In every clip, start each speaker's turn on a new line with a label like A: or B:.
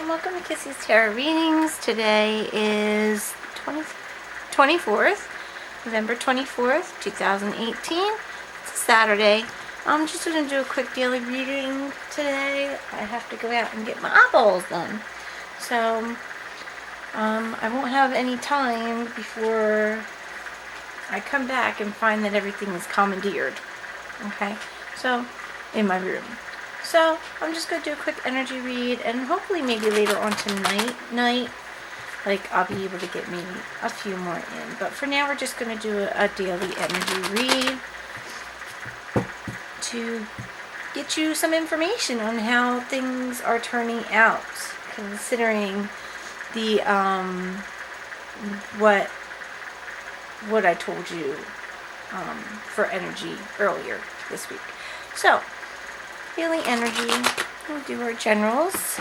A: and welcome to Kissy's Tarot Readings. Today is 24th, November 24th, 2018. It's a Saturday. I'm just going to do a quick daily reading today. I have to go out and get my eyeballs done. So, I won't have any time before I come back and find that everything is commandeered. Okay? So, in my room. So, I'm just going to do a quick energy read, and hopefully maybe later on tonight, I'll be able to get maybe a few more in. But for now, we're just going to do a daily energy read to get you some information on how things are turning out, considering the, what I told you, for energy earlier this week. So, healing energy. We'll do our generals.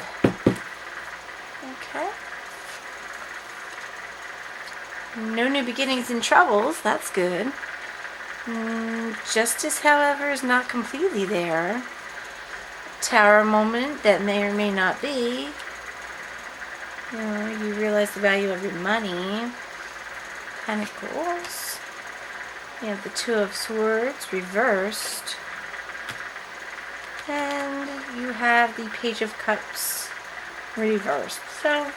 A: Okay. No new beginnings and troubles. That's good. Justice, however, is not completely there. Tower moment that may or may not be. You realize the value of your money. Pentacles. You have the Two of Swords reversed. And you have the Page of Cups reversed. So,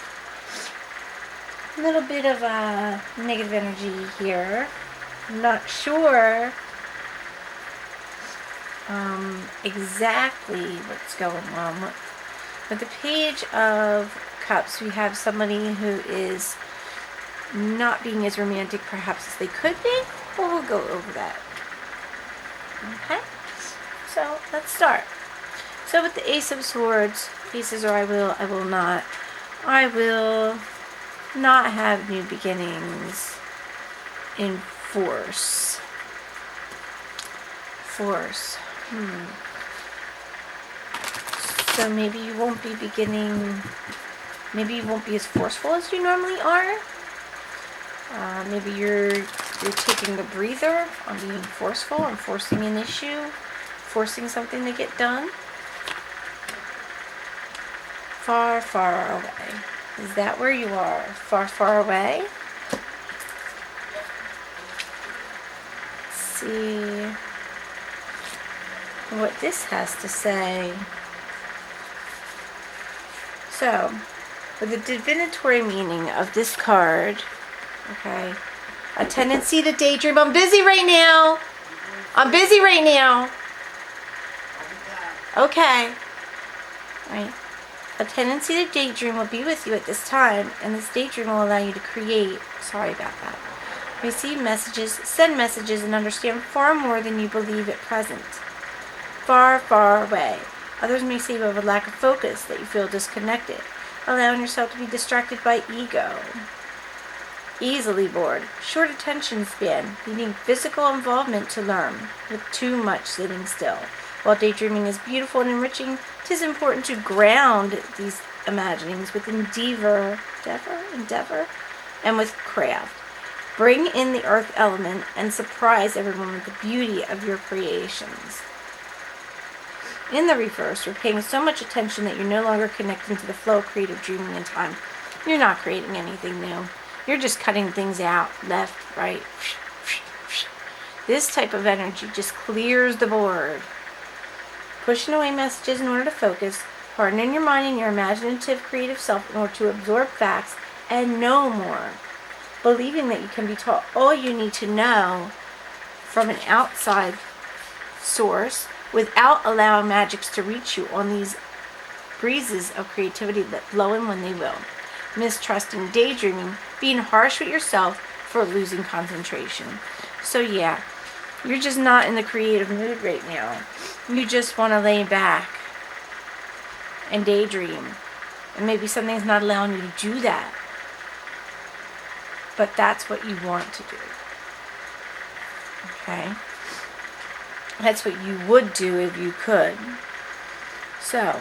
A: a little bit of a negative energy here. I'm not sure exactly what's going on. With the Page of Cups, we have somebody who is not being as romantic perhaps as they could be. But we'll go over that. Okay? So, let's start. So with the Ace of Swords, he says, or I will not have new beginnings in force. So maybe you won't be as forceful as you normally are. Maybe you're taking a breather on being forceful and forcing an issue, forcing something to get done. Far, far away. Is that where you are? Far, far away? Let's see what this has to say. So, with the divinatory meaning of this card, okay, a tendency to daydream. I'm busy right now. Okay. Right. A tendency to daydream will be with you at this time, and this daydream will allow you to create. Sorry about that. Receive messages, send messages, and understand far more than you believe at present. Far, far away. Others may say you have a lack of focus, that you feel disconnected, allowing yourself to be distracted by ego. Easily bored. Short attention span, needing physical involvement to learn, with too much sitting still. While daydreaming is beautiful and enriching, it is important to ground these imaginings with endeavor, and with craft. Bring in the earth element and surprise everyone with the beauty of your creations. In the reverse, you're paying so much attention that you're no longer connecting to the flow of creative dreaming in time. You're not creating anything new. You're just cutting things out, left, right. This type of energy just clears the board. Pushing away messages in order to focus, hardening your mind and your imaginative, creative self in order to absorb facts and know more. Believing that you can be taught all you need to know from an outside source without allowing magics to reach you on these breezes of creativity that blow in when they will. Mistrusting, daydreaming, being harsh with yourself for losing concentration. So yeah, you're just not in the creative mood right now. You just want to lay back and daydream. And maybe something's not allowing you to do that. But that's what you want to do. Okay? That's what you would do if you could. So,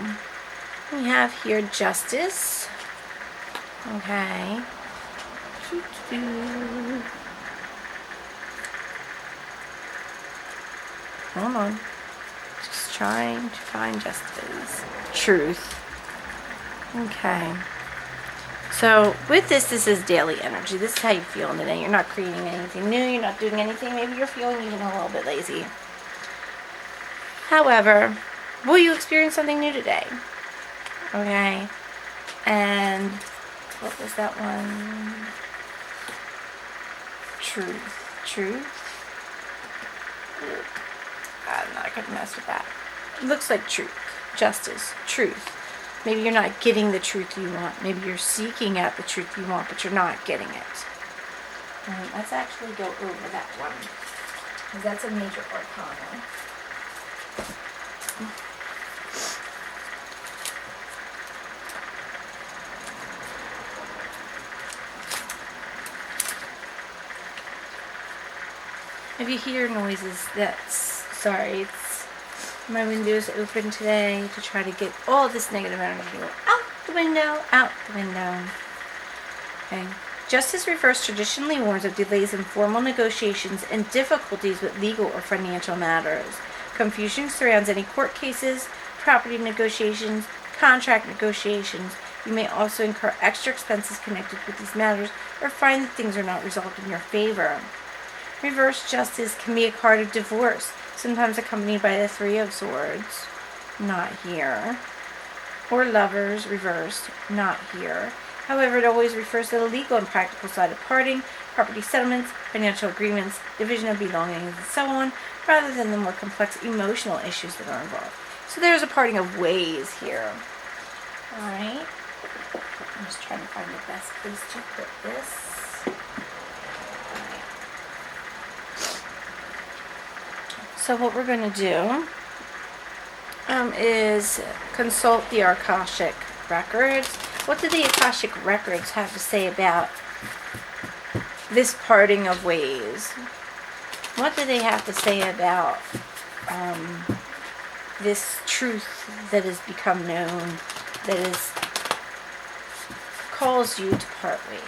A: we have here justice. Okay. Hold on. Just trying to find justice. Truth. Okay. So with this is daily energy. This is how you're feeling today. You're not creating anything new. You're not doing anything. Maybe you're feeling even a little bit lazy. However, will you experience something new today? Okay. And what was that one? Truth. I'm not going to mess with that. It looks like truth. Justice. Truth. Maybe you're not getting the truth you want. Maybe you're seeking out the truth you want, but you're not getting it. Let's actually go over that one, because that's a major arcana. If you hear noises, that's sorry. It's my windows open today to try to get all this negative energy out the window. Okay. Justice reversed traditionally warns of delays in formal negotiations and difficulties with legal or financial matters. Confusion surrounds any court cases, property negotiations, contract negotiations. You may also incur extra expenses connected with these matters or find that things are not resolved in your favor. Reverse justice can be a card of divorce, sometimes accompanied by the Three of Swords. Not here. Or lovers, reversed. Not here. However, it always refers to the legal and practical side of parting, property settlements, financial agreements, division of belongings, and so on, rather than the more complex emotional issues that are involved. So there's a parting of ways here. Alright. I'm just trying to find the best place to put this. So what we're going to do is consult the Akashic records. What do the Akashic records have to say about this parting of ways? What do they have to say about this truth that has become known, that is calls you to part ways?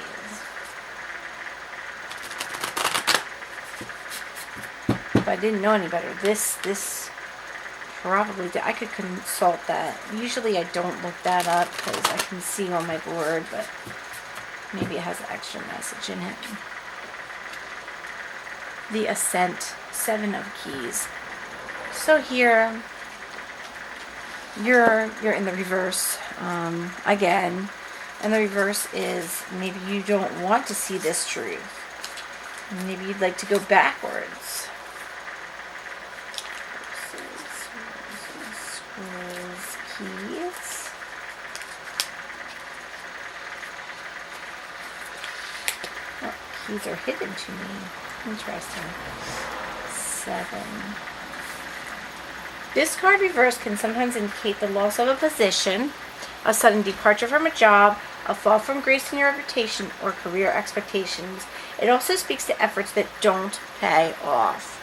A: If I didn't know any better, this probably I could consult that. Usually I don't look that up because I can see on my board, but maybe it has an extra message in it. The Ascent, 7 of Keys. So here you're in the reverse again, and the reverse is maybe you don't want to see this truth. Maybe you'd like to go backwards. Keys. Oh, keys are hidden to me. Interesting. 7. This card reverse can sometimes indicate the loss of a position, a sudden departure from a job, a fall from grace in your reputation, or career expectations. It also speaks to efforts that don't pay off.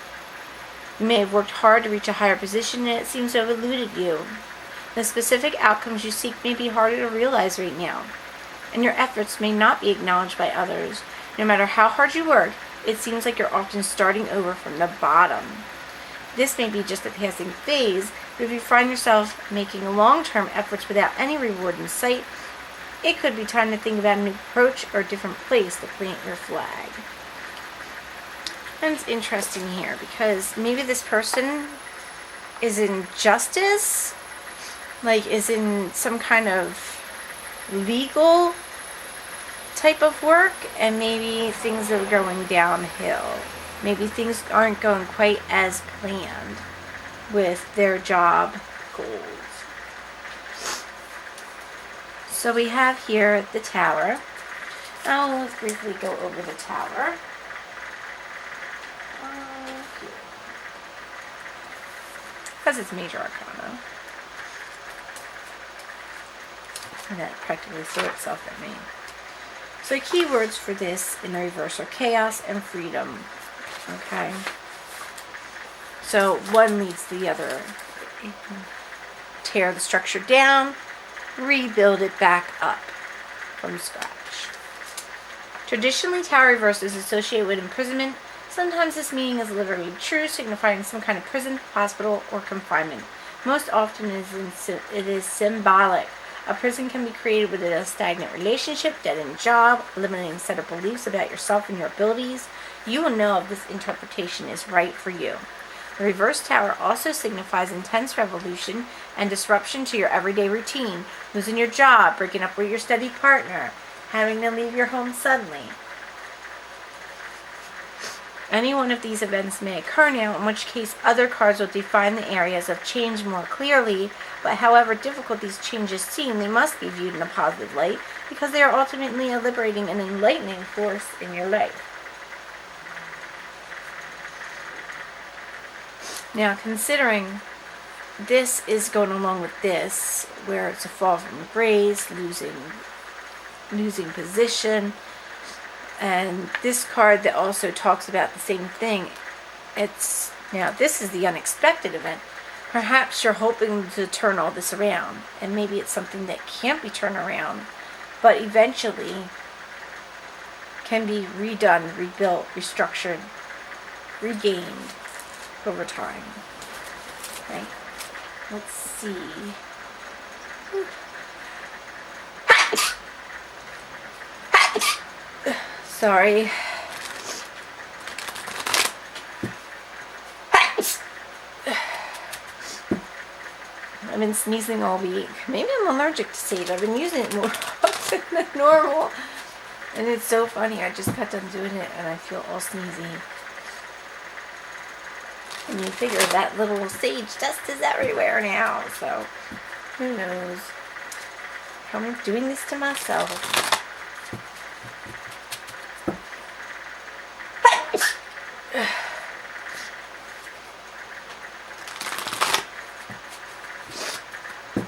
A: You may have worked hard to reach a higher position and it seems to have eluded you. The specific outcomes you seek may be harder to realize right now, and your efforts may not be acknowledged by others. No matter how hard you work, it seems like you're often starting over from the bottom. This may be just a passing phase, but if you find yourself making long-term efforts without any reward in sight, it could be time to think about a new approach or a different place to plant your flag. And it's interesting here because maybe this person is in justice, like is in some kind of legal type of work, and maybe things are going downhill. Maybe things aren't going quite as planned with their job goals. So we have here the Tower. Now let's briefly go over the Tower. Because it's major arcana. And that practically threw itself at me. So keywords for this in the reverse are chaos and freedom. Okay. So one leads to the other. Tear the structure down, rebuild it back up from scratch. Traditionally, Tower reverse is associated with imprisonment. Sometimes this meaning is literally true, signifying some kind of prison, hospital, or confinement. Most often it is symbolic A prison can be created within a stagnant relationship, dead-end job, limiting set of beliefs about yourself and your abilities. You will know if this interpretation is right for you. The reverse tower also signifies intense revolution and disruption to your everyday routine, losing your job, breaking up with your steady partner, having to leave your home suddenly. Any one of these events may occur now, in which case other cards will define the areas of change more clearly, but however difficult these changes seem, they must be viewed in a positive light because they are ultimately a liberating and enlightening force in your life. Now, considering this is going along with this, where it's a fall from grace, losing position, and this card that also talks about the same thing. Now this is the unexpected event. Perhaps you're hoping to turn all this around, and maybe it's something that can't be turned around, but eventually can be redone, rebuilt, restructured, regained over time. Okay, let's see. Sorry. I've been sneezing all week. Maybe I'm allergic to sage. I've been using it more often than normal. And it's so funny. I just got done doing it and I feel all sneezy. And you figure that little sage dust is everywhere now. So, who knows? I'm doing this to myself.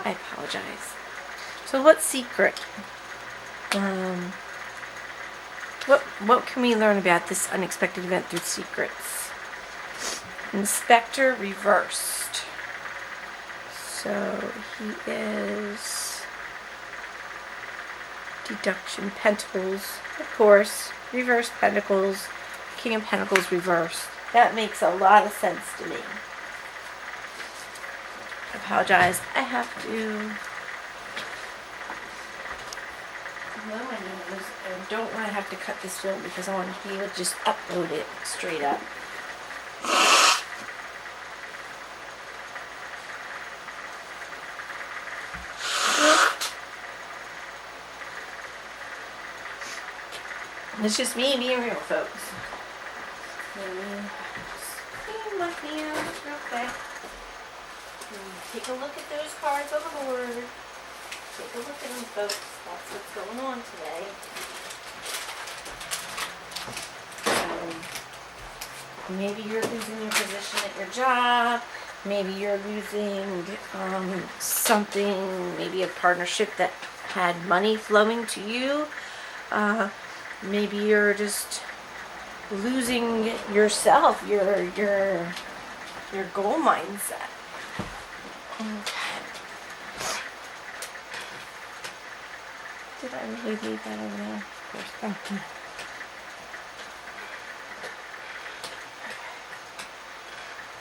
A: I apologize. So what secret? What can we learn about this unexpected event through secrets? Inspector reversed. So he is deduction, pentacles, of course, reverse pentacles, King of Pentacles reversed. That makes a lot of sense to me. I apologize. I have to blow my nose. I don't want to have to cut this film because I want to be able to just upload it straight up. It's just me being real, folks. Just being with you real quick. Take a look at those cards on the board. Take a look at them, folks. That's what's going on today. Maybe you're losing your position at your job. Maybe you're losing something, maybe a partnership that had money flowing to you. Maybe you're just losing yourself, your goal mindset. Okay. Did I really leave that over there? Of course. Thank you.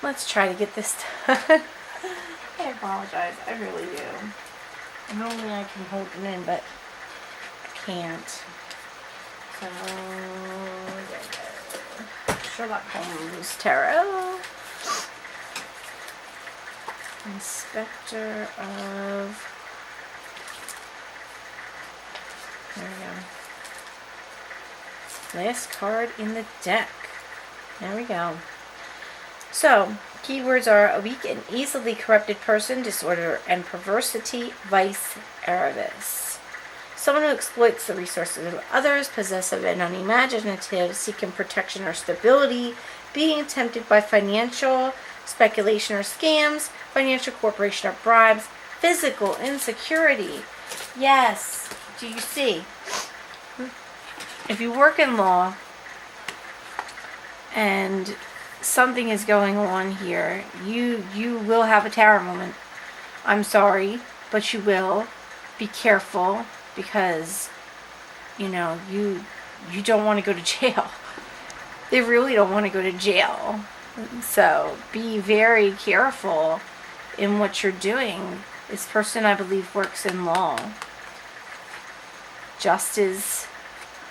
A: Let's try to get this done. I apologize. I really do. Normally I can hold them in, but I can't. So, there we go. Sherlock Holmes Tarot. Inspector of... There we go. Last card in the deck. There we go. So, keywords are a weak and easily corrupted person, disorder and perversity, vice, avarice. Someone who exploits the resources of others, possessive and unimaginative, seeking protection or stability, being tempted by financial speculation or scams, financial cooperation or bribes, physical insecurity. Yes, do you see? If you work in law and something is going on here, you will have a tower moment. I'm sorry, but you will. Be careful. Because, you don't want to go to jail. They really don't want to go to jail. So be very careful in what you're doing This person, I believe, works in law. Justice,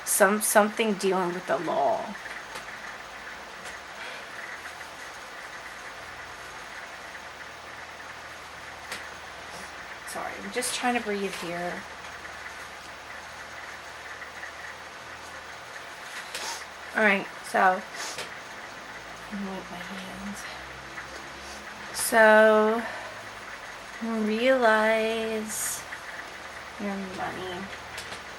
A: something dealing with the law. Sorry, I'm just trying to breathe here. Alright, so wipe my hands. So realize your money.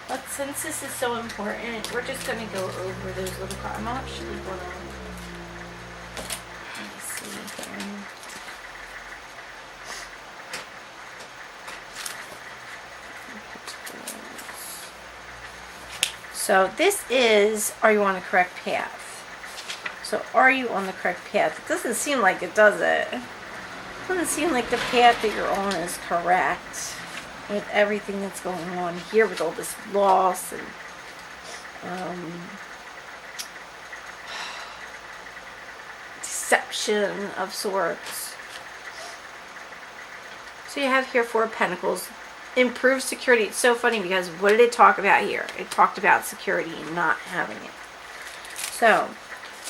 A: But since this is so important, we're just going to go over those little cards. I'm actually going to, let me see here. So this is, are you on the correct path? So are you on the correct path? It doesn't seem like it, does it? It doesn't seem like the path that you're on is correct. With everything that's going on here, with all this loss and deception of sorts. So you have here Four of Pentacles. Improved security. It's so funny because what did it talk about here? It talked about security and not having it. So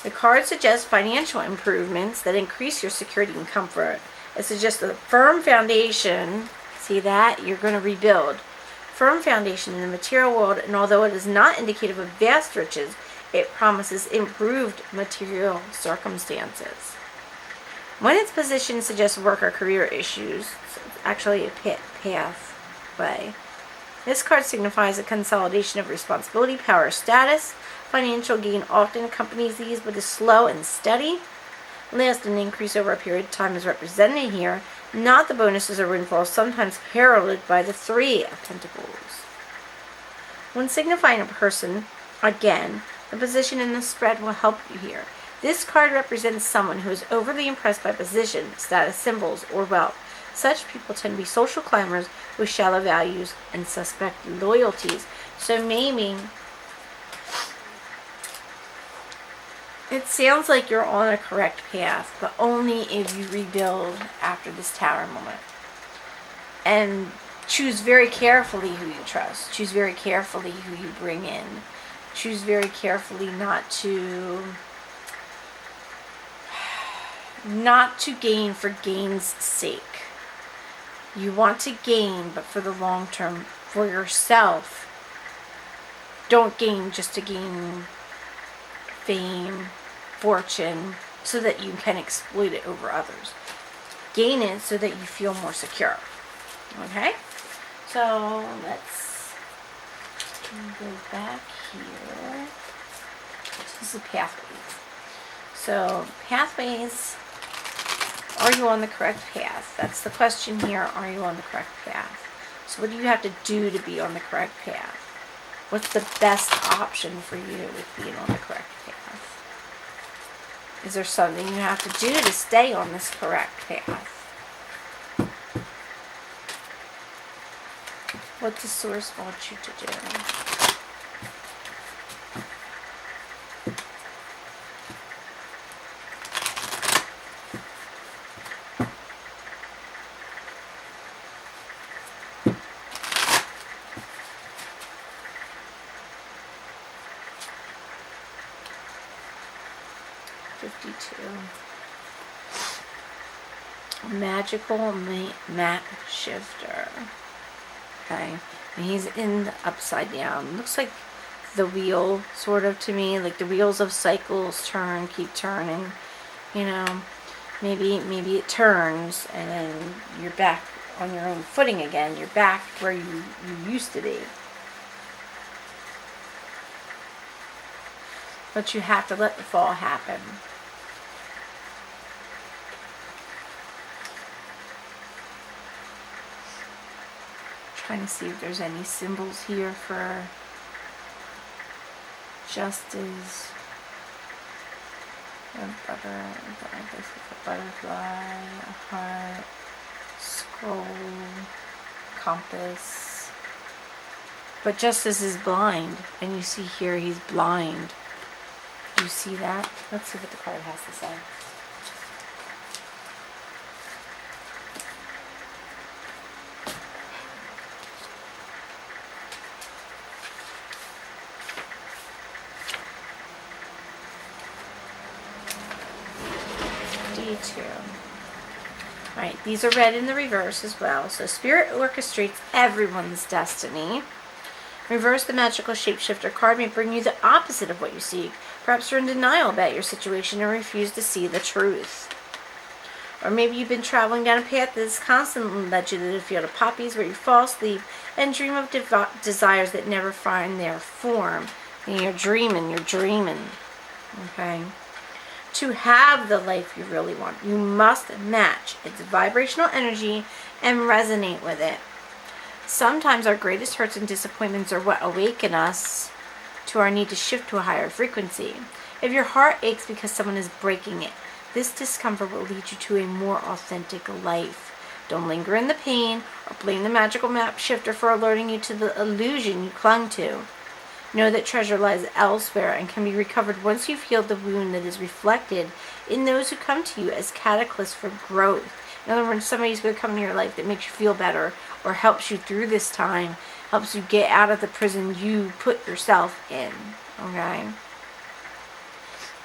A: the card suggests financial improvements that increase your security and comfort. It suggests a firm foundation. See that? You're going to rebuild. Firm foundation in the material world, and although it is not indicative of vast riches, it promises improved material circumstances. When its position suggests work or career issues, so it's actually a pathway. This card signifies a consolidation of responsibility, power, status. Financial gain often accompanies these, but is slow and steady. Last, an increase over a period of time is represented here, not the bonuses or windfalls, sometimes heralded by the Three of Pentacles. When signifying a person, again, the position in the spread will help you here. This card represents someone who is overly impressed by position, status symbols, or wealth. Such people tend to be social climbers with shallow values and suspect loyalties. So maybe it sounds like you're on a correct path, but only if you rebuild after this Tower moment. And choose very carefully who you trust. Choose very carefully who you bring in. Choose very carefully not to gain for gain's sake. You want to gain, but for the long term, for yourself. Don't gain just to gain fame, fortune, so that you can exploit it over others. Gain it so that you feel more secure. Okay? So let's go back here. This is pathways. So pathways, are you on the correct path? That's the question here. Are you on the correct path? So what do you have to do to be on the correct path? What's the best option for you with being on the correct path? Is there something you have to do to stay on this correct path? What does Source want you to do? Magical map shifter. Okay, and he's in the upside down. Looks like the wheel, sort of, to me, like the wheels of cycles turn, keep turning. You know, maybe it turns, and then you're back on your own footing again. You're back where you used to be. But you have to let the fall happen. Trying to see if there's any symbols here for justice. A butterfly, a heart, scroll, compass. But justice is blind, and you see here he's blind. Do you see that? Let's see what the card has to say. 52. Alright, these are read in the reverse as well. So Spirit orchestrates everyone's destiny. Reverse, the magical shapeshifter card may bring you the opposite of what you seek. Perhaps you're in denial about your situation and refuse to see the truth. Or maybe you've been traveling down a path that has constantly led you to the field of poppies where you fall asleep and dream of desires that never find their form. And you're dreaming. Okay? To have the life you really want, you must match its vibrational energy and resonate with it. Sometimes our greatest hurts and disappointments are what awaken us to our need to shift to a higher frequency. If your heart aches because someone is breaking it, this discomfort will lead you to a more authentic life. Don't linger in the pain or blame the magical map shifter for alerting you to the illusion you clung to. Know that treasure lies elsewhere and can be recovered once you've healed the wound that is reflected in those who come to you as catalysts for growth. In other words, somebody's going to come into your life that makes you feel better or helps you through this time, helps you get out of the prison you put yourself in. Okay?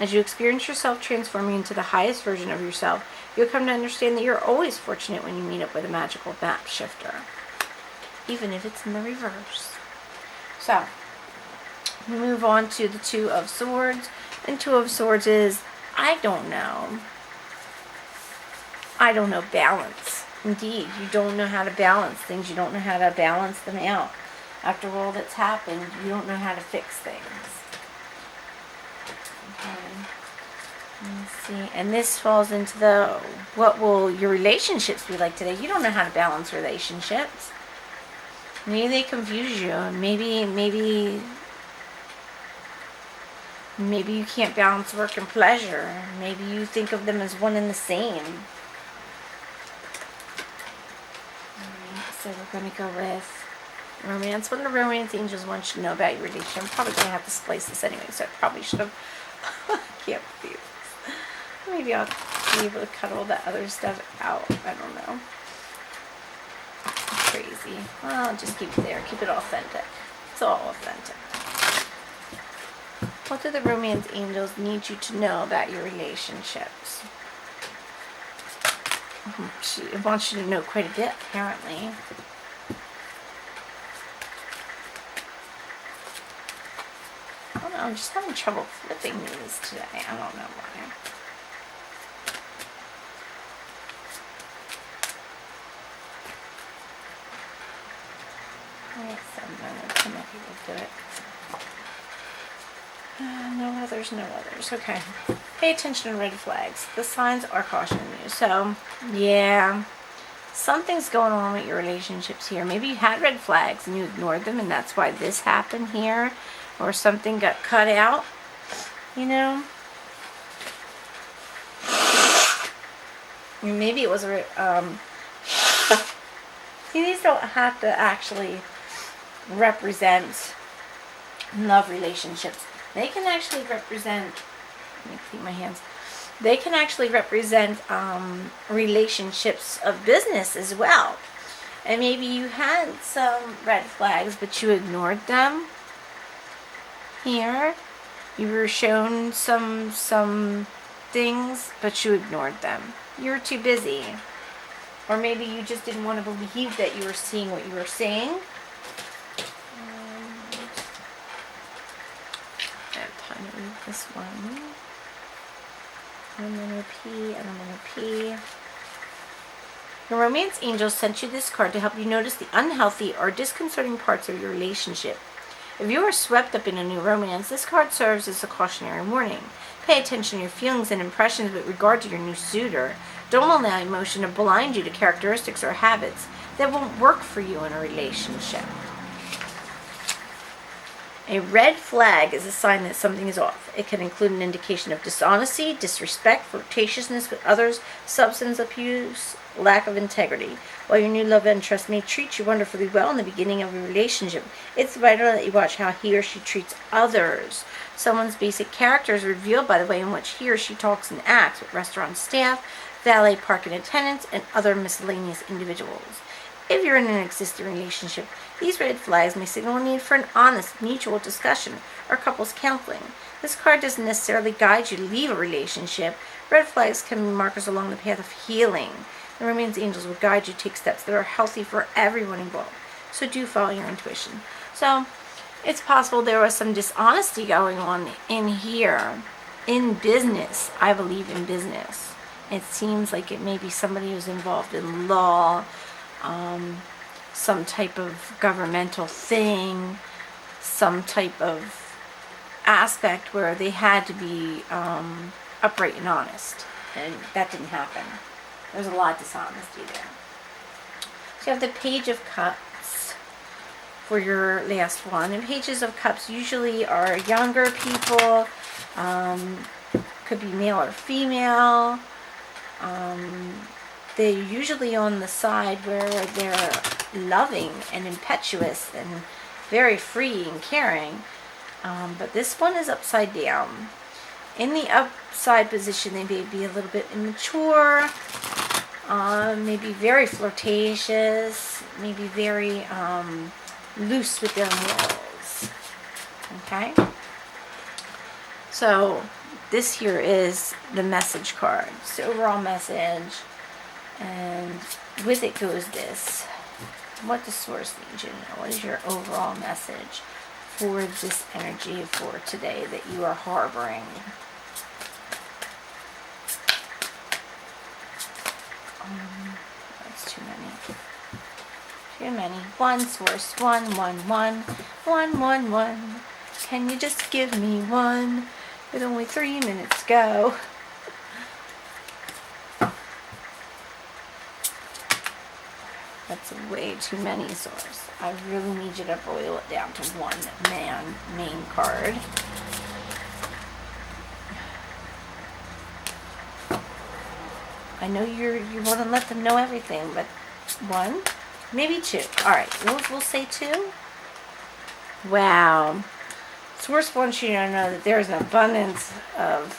A: As you experience yourself transforming into the highest version of yourself, you'll come to understand that you're always fortunate when you meet up with a magical map shifter, even if it's in the reverse. So, we move on to the Two of Swords. And Two of Swords is, I don't know, balance. Indeed, you don't know how to balance things. You don't know how to balance them out. After all that's happened, you don't know how to fix things. Okay. Let's see. And this falls into the, what will your relationships be like today? You don't know how to balance relationships. Maybe they confuse you. Maybe you can't balance work and pleasure. Maybe you think of them as one and the same. Alright, so we're going to go with romance. What do the romance angels want you to know about your relationship? I'm probably going to have to splice this anyway, so I probably should have. I can't believe this. Maybe I'll be able to cut all that other stuff out. I don't know. Crazy. Well, I'll just keep it there. Keep it authentic. It's all authentic. What do the romance angels need you to know about your relationships? She wants you to know quite a bit, apparently. I don't know, I'm just having trouble flipping these today. I don't know why. Alright, so I'm going to come up here and do it. No others. Okay. Pay attention to red flags. The signs are cautioning you. So, yeah. Something's going on with your relationships here. Maybe you had red flags and you ignored them and that's why this happened here. Or something got cut out. You know? Maybe it was a... See, these don't have to actually represent love relationships. They can actually represent, let me clean my hands. They can actually represent relationships of business as well. And maybe you had some red flags, but you ignored them. Here, you were shown some things, but you ignored them. You were too busy. Or maybe you just didn't want to believe that you were seeing what you were seeing. I'm going to read this one. I'm going to pee, and I'm going to pee. Your romance angels sent you this card to help you notice the unhealthy or disconcerting parts of your relationship. If you are swept up in a new romance, this card serves as a cautionary warning. Pay attention to your feelings and impressions with regard to your new suitor. Don't allow emotion to blind you to characteristics or habits that won't work for you in a relationship. A red flag is a sign that something is off. It can include an indication of dishonesty, disrespect, flirtatiousness with others, substance abuse, lack of integrity. While your new love interest may treat you wonderfully well in the beginning of a relationship, it's vital that you watch how he or she treats others. Someone's basic character is revealed by the way in which he or she talks and acts with restaurant staff, valet parking attendants, and other miscellaneous individuals. If you're in an existing relationship, these red flags may signal a need for an honest, mutual discussion or couples counseling. This card doesn't necessarily guide you to leave a relationship. Red flags can be markers along the path of healing. The romance angels will guide you to take steps that are healthy for everyone involved. So do follow your intuition. So it's possible there was some dishonesty going on in here. In business, I believe in business. It seems like it may be somebody who's involved in law, some type of governmental thing, some type of aspect where they had to be upright and honest. And that didn't happen. There's a lot of dishonesty there. So you have the Page of Cups for your last one. And Pages of Cups usually are younger people. Could be male or female. They're usually on the side where they're loving and impetuous and very free and caring. But this one is upside down. In the upside position, they may be a little bit immature, maybe very flirtatious, maybe very loose with their morals. Okay? So this here is the message card. It's the overall message. And with it goes this. What does Source need you to know? What is your overall message for this energy for today that you are harboring? That's too many. Too many. One Source. One. Can you just give me one? With only 3 minutes to go. That's way too many, Source. I really need you to boil it down to one main card. I know you want to let them know everything, but one, maybe two. All right, we'll say two. Wow. Source wants you to know that there's an abundance of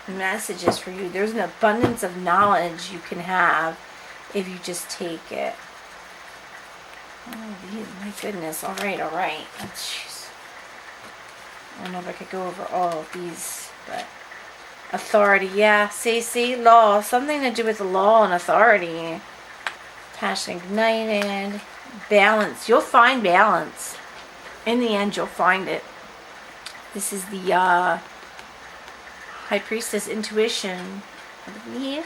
A: messages for you. There's an abundance of knowledge you can have if you just take it. Oh, my goodness. All right. Oh, jeez. I don't know if I could go over all of these, but authority. Yeah, see, law. Something to do with the law and authority. Passion ignited. Balance. You'll find balance. In the end, you'll find it. This is the High Priestess intuition. I believe.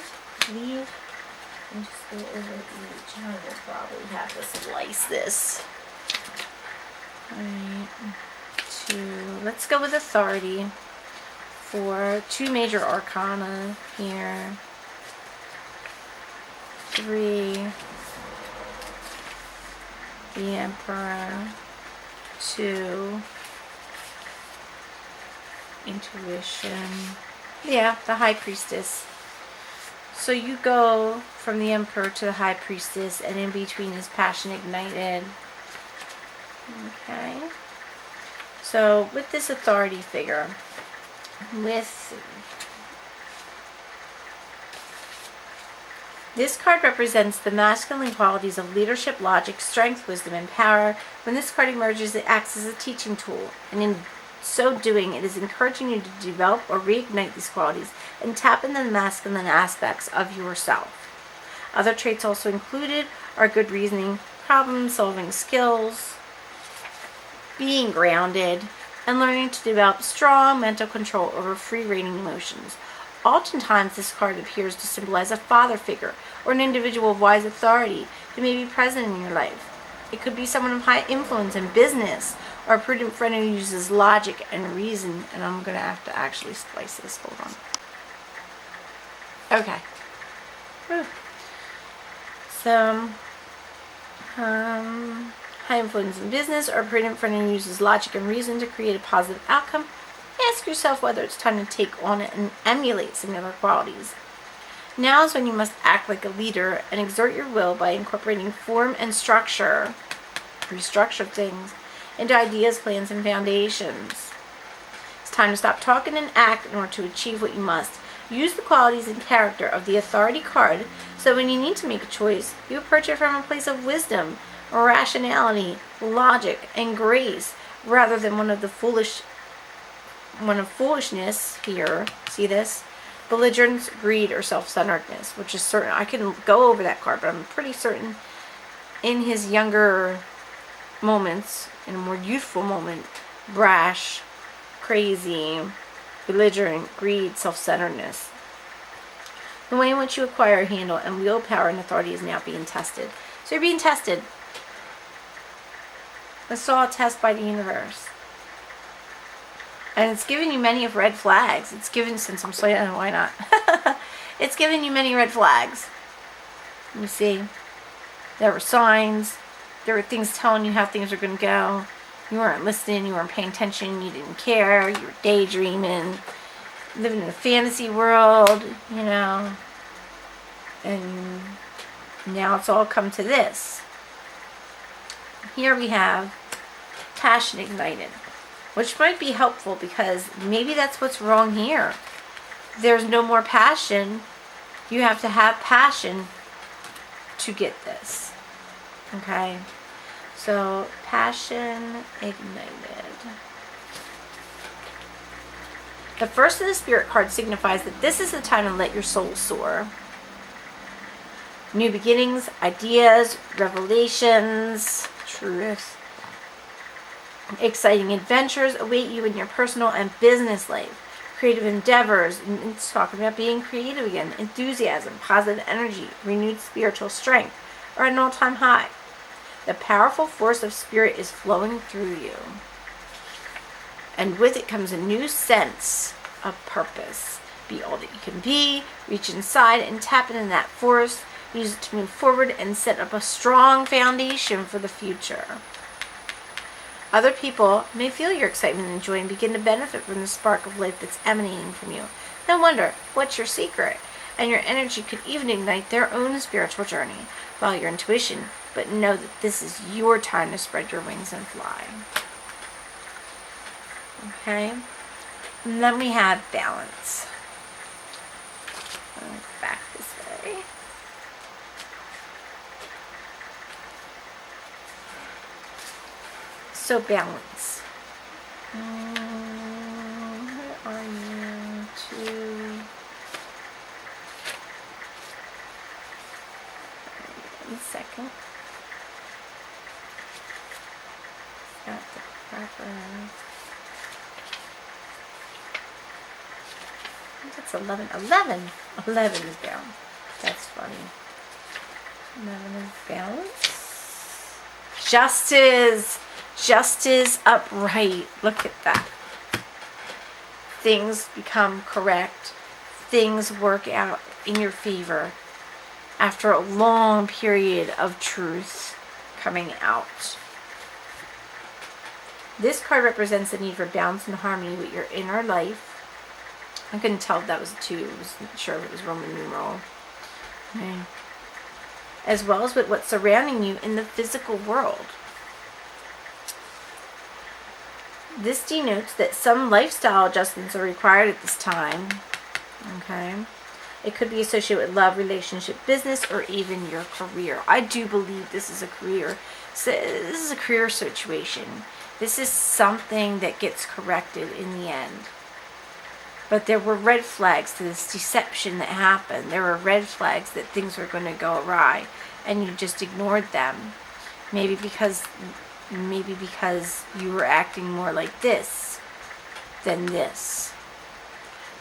A: And just go over each. I will probably have to slice this. Alright. 2. Let's go with authority for 2 major arcana here. 3. The Emperor. 2. Intuition. Yeah, the High Priestess. So you go from the Emperor to the High Priestess, and in between is Passion ignited. Okay. So with this authority figure, this card represents the masculine qualities of leadership, logic, strength, wisdom, and power. When this card emerges, it acts as a teaching tool, and in so doing, it is encouraging you to develop or reignite these qualities and tap into the masculine aspects of yourself. Other traits also included are good reasoning, problem-solving skills, being grounded, and learning to develop strong mental control over free-reigning emotions. Oftentimes, this card appears to symbolize a father figure or an individual of wise authority who may be present in your life. It could be someone of high influence in business or a prudent friend who uses logic and reason. And I'm going to have to actually splice this. Hold on. Okay. Whew. So, high influence in business or a prudent friend who uses logic and reason to create a positive outcome. Ask yourself whether it's time to take on it and emulate similar qualities. Now is when you must act like a leader and exert your will by incorporating form and structure, restructure things, into ideas, plans, and foundations. It's time to stop talking and act in order to achieve what you must. Use the qualities and character of the authority card so when you need to make a choice, you approach it from a place of wisdom, rationality, logic, and grace, rather than one of foolishness here. See this? belligerence, greed, or self-centeredness, which is certain. I can go over that card, but I'm pretty certain in his younger moments, in a more youthful moment, brash, crazy, belligerent, greed, self-centeredness. The way in which you acquire a handle and willpower and authority is now being tested. So you're being tested. I saw a test by the universe. And it's giving you many of red flags. It's given, since I'm slaying, why not? It's giving you many red flags. You see, there were signs. There were things telling you how things are going to go. You weren't listening. You weren't paying attention. You didn't care. You were daydreaming. Living in a fantasy world, you know. And now it's all come to this. Here we have passion ignited, which might be helpful because maybe that's what's wrong here. There's no more passion. You have to have passion to get this. Okay? So, passion ignited. The first of the Spirit card signifies that this is the time to let your soul soar. New beginnings, ideas, revelations, truth. Exciting adventures await you in your personal and business life. Creative endeavors, it's talking about being creative again. Enthusiasm, positive energy, renewed spiritual strength are at an all-time high. The powerful force of Spirit is flowing through you. And with it comes a new sense of purpose. Be all that you can be, reach inside and tap into that force. Use it to move forward and set up a strong foundation for the future. Other people may feel your excitement and joy and begin to benefit from the spark of life that's emanating from you. Then wonder, what's your secret? And your energy could even ignite their own spiritual journey. Follow your intuition, but know that this is your time to spread your wings and fly. Okay? And then we have balance. Back this way. So balance. Where are you? Two. One second. Got the proper. That's 11. 11 is down. That's funny. 11 is balance. Justice. Justice upright. Look at that. Things become correct. Things work out in your favor after a long period of truth coming out. This card represents the need for balance and harmony with your inner life. I couldn't tell if that was a 2. I wasn't sure if it was Roman numeral. Okay. As well as with what's surrounding you in the physical world. This denotes that some lifestyle adjustments are required at this time. Okay. It could be associated with love, relationship, business, or even your career. I do believe this is a career. So this is a career situation. This is something that gets corrected in the end. But there were red flags to this deception that happened. There were red flags that things were going to go awry, and you just ignored them. Maybe because you were acting more like this than this.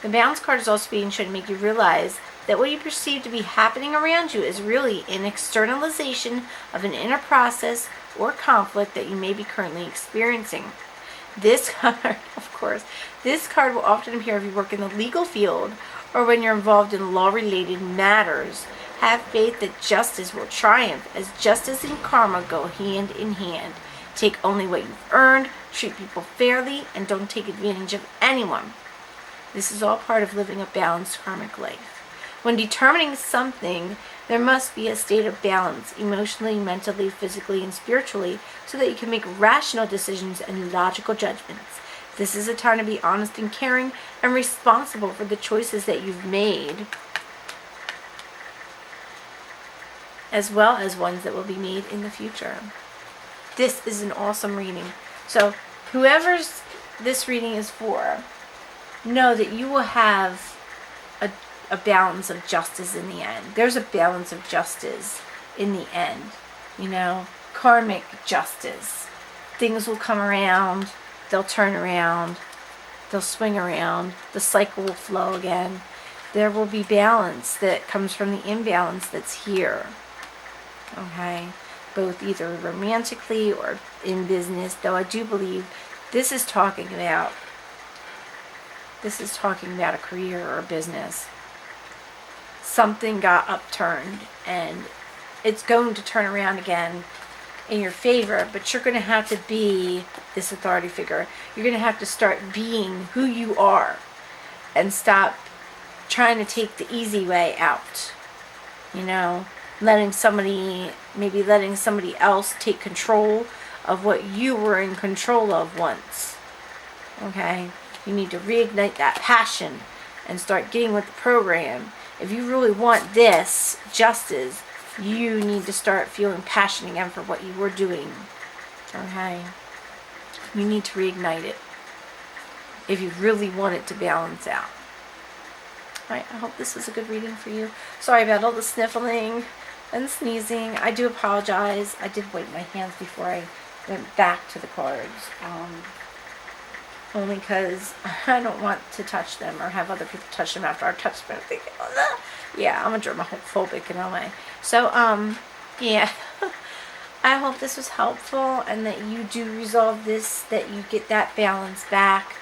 A: The balance card is also being shown to make you realize that what you perceive to be happening around you is really an externalization of an inner process or conflict that you may be currently experiencing. This card, of course, this card will often appear if you work in the legal field or when you're involved in law-related matters. Have faith that justice will triumph, as justice and karma go hand in hand. Take only what you've earned, treat people fairly, and don't take advantage of anyone. This is all part of living a balanced karmic life. When determining something, there must be a state of balance, emotionally, mentally, physically, and spiritually, so that you can make rational decisions and logical judgments. This is a time to be honest and caring and responsible for the choices that you've made, as well as ones that will be made in the future. This is an awesome reading. So, whoever's this reading is for, know that you will have a a balance of justice in the end. There's a balance of justice in the end. You know, karmic justice. Things will come around, they'll turn around, they'll swing around, the cycle will flow again. There will be balance that comes from the imbalance that's here. Okay? Both either romantically or in business, though I do believe this is talking about a career or a business. Something got upturned and it's going to turn around again in your favor, but you're going to have to be this authority figure. You're going to have to start being who you are and stop trying to take the easy way out. You know, letting somebody else take control of what you were in control of once. Okay? You need to reignite that passion and start getting with the program. If you really want this justice, you need to start feeling passionate again for what you were doing. Okay? You need to reignite it if you really want it to balance out. Alright, I hope this was a good reading for you. Sorry about all the sniffling and sneezing. I do apologize. I did wipe my hands before I went back to the cards. Only because I don't want to touch them or have other people touch them after I touch them. I'm thinking, oh, no. Yeah, I'm a germophobic in a way. So, yeah. I hope this was helpful and that you do resolve this, that you get that balance back.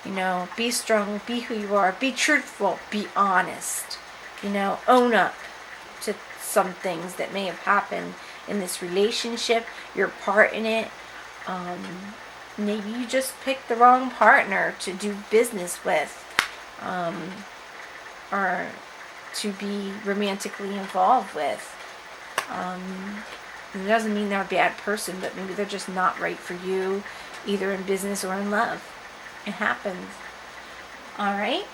A: You know, be strong, be who you are, be truthful, be honest. You know, own up to some things that may have happened in this relationship, your part in it. Maybe you just picked the wrong partner to do business with, or to be romantically involved with. It doesn't mean they're a bad person, but maybe they're just not right for you, either in business or in love. It happens. Alright?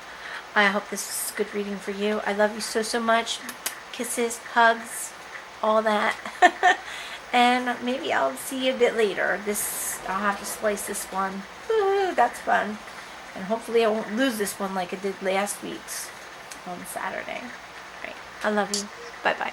A: I hope this is a good reading for you. I love you so, so much. Kisses, hugs, all that. And maybe I'll see you a bit later. I'll have to slice this one. Woo, that's fun. And hopefully I won't lose this one like I did last week's on Saturday. Alright. I love you. Bye-bye.